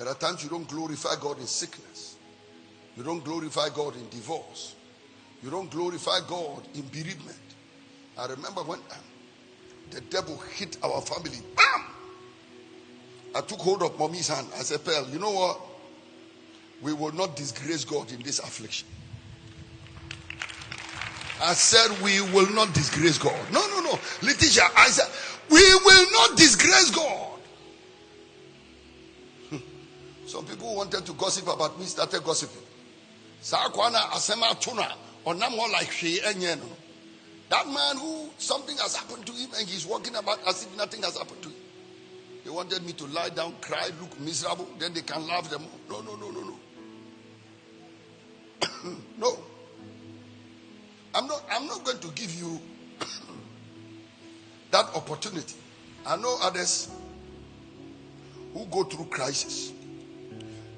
There are times you don't glorify God in sickness. You don't glorify God in divorce. You don't glorify God in bereavement. I remember when the devil hit our family. Bam! I took hold of mommy's hand. I said, Pearl, you know what? We will not disgrace God in this affliction. I said, we will not disgrace God. No. Letitia, I said, we will not disgrace God. Some people wanted to gossip about me, started gossiping. That man who something has happened to him and he's walking about as if nothing has happened to him. They wanted me to lie down, cry, look miserable, then they can laugh them. No. No. I'm not going to give you that opportunity. I know others who go through crisis.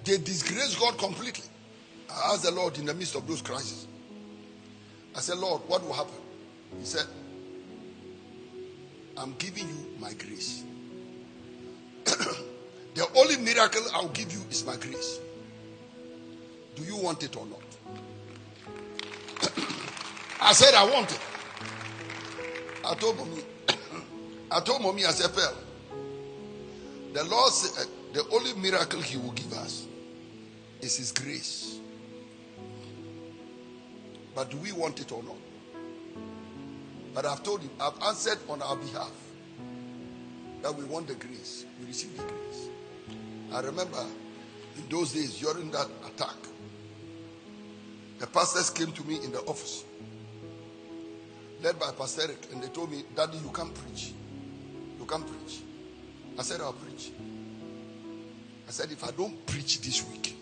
They disgrace God completely. I asked the Lord in the midst of those crises. I said, Lord, what will happen? He said, I'm giving you my grace. The only miracle I'll give you is my grace. Do you want it or not? I said, I want it. I told mommy, I said, Pearl, the Lord said the only miracle he will give us is his grace. But do we want it or not? But I've told him, I've answered on our behalf that we want the grace. We receive the grace. I remember in those days during that attack, the pastors came to me in the office, led by Pastor Eric, and they told me, Daddy, you can't preach. You can't preach. I said, I'll preach. I said, if I don't preach this week,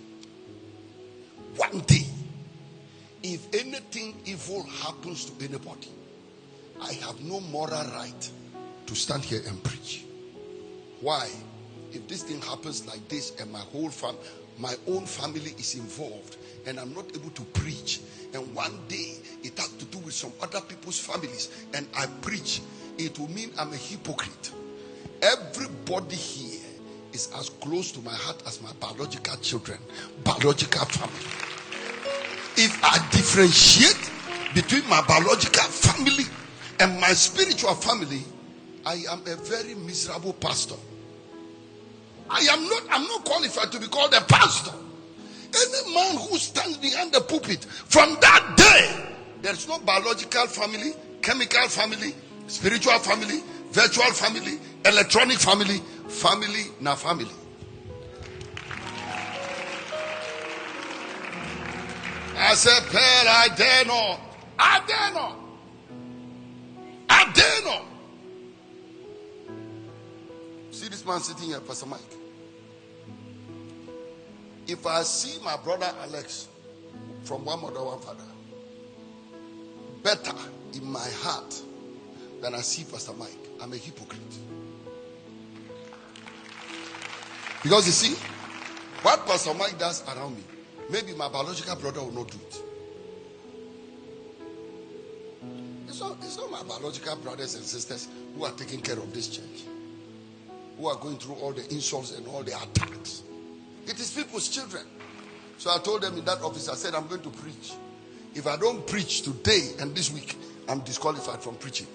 one day, if anything evil happens to anybody, I have no moral right to stand here and preach. Why? If this thing happens like this and my own family is involved and I'm not able to preach, and one day it has to do with some other people's families and I preach, it will mean I'm a hypocrite. Everybody here is as close to my heart as my biological children, biological family. If I differentiate between my biological family and my spiritual family, I am a very miserable pastor. I'm not qualified to be called a pastor. Any man who stands behind the pulpit, from that day, there is no biological family, chemical family, spiritual family, virtual family, electronic family, family na family. I said, Pearl, I dare not. I dare not. I dare not. See this man sitting here, Pastor Mike. If I see my brother Alex from one mother, one father, better in my heart than I see Pastor Mike, I'm a hypocrite. Because you see, what Pastor Mike does around me, maybe my biological brother will not do it. It's not my biological brothers and sisters who are taking care of this church, who are going through all the insults and all the attacks. It is people's children. So I told them in that office, I said, I'm going to preach. If I don't preach today and this week, I'm disqualified from preaching.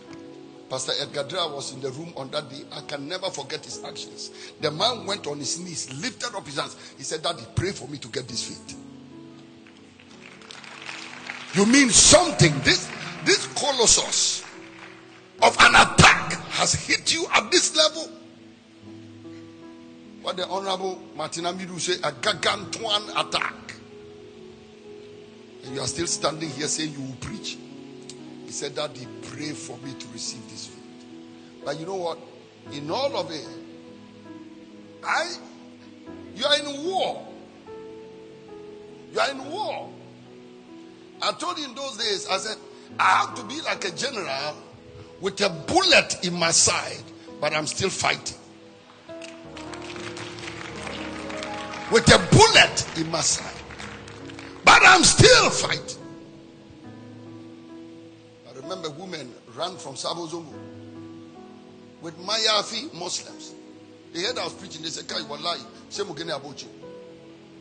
Pastor Edgar Dra was in the room on that day. I can never forget his actions. The man went on his knees, lifted up his hands. He said, Daddy, pray for me to get this faith. You mean something? This colossus of an attack has hit you at this level? What the Honorable Martina Midu say, a gargantuan attack. And you are still standing here saying you will preach. He said, Daddy, pray for me to receive this faith. But you know what? In all of it, you are in war. You are in war. I told you in those days, I said, I have to be like a general with a bullet in my side, but I'm still fighting. With a bullet in my side, but I'm still fighting. I remember women ran from Sabo Zongo with Mayafi Muslims. They heard I was preaching. They said, "Kai wallahi, say mugene abochi."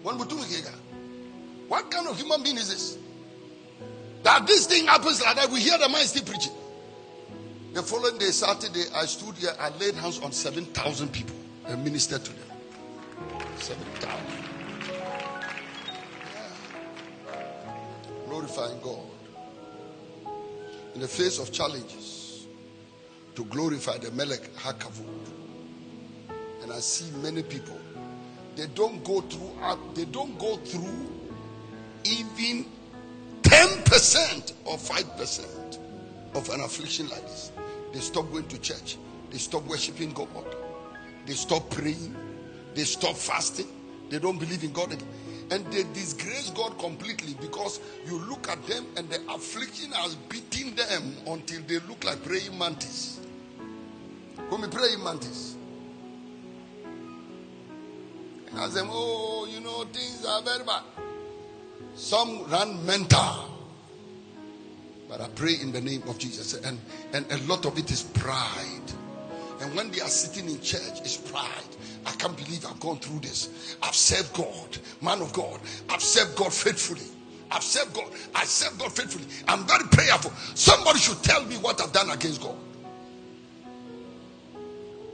One mutumikega. What kind of human being is this? That this thing happens like that, we hear the man still preaching. The following day, Saturday, I stood here, I laid hands on 7,000 people and ministered to them. 7,000. Yeah. Glorifying God. In the face of challenges, to glorify the Melech Hakavod. And I see many people, they don't go through even 10% or 5% of an affliction like this. They stop going to church. They stop worshiping God. They stop praying. They stop fasting. They don't believe in God again. And they disgrace God completely because you look at them and the affliction has beaten them until they look like praying mantis. When we praying mantis. And I say, oh, you know, things are very bad. Some run mental. But I pray in the name of Jesus. And a lot of it is pride. And when they are sitting in church, it's pride. I can't believe I've gone through this. I've served God. Man of God. I've served God faithfully. I've served God. I serve God faithfully. I'm very prayerful. Somebody should tell me what I've done against God.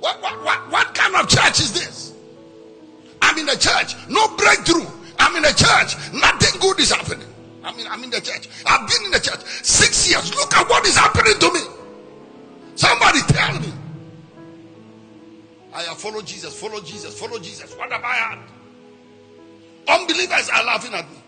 What kind of church is this? I'm in a church. No breakthrough. I'm in a church. Nothing good is happening. I'm in the church. I've been in the church 6 years. Look at what is happening to me. Somebody tell me. I have followed Jesus, follow Jesus, follow Jesus. What have I had? Unbelievers are laughing at me.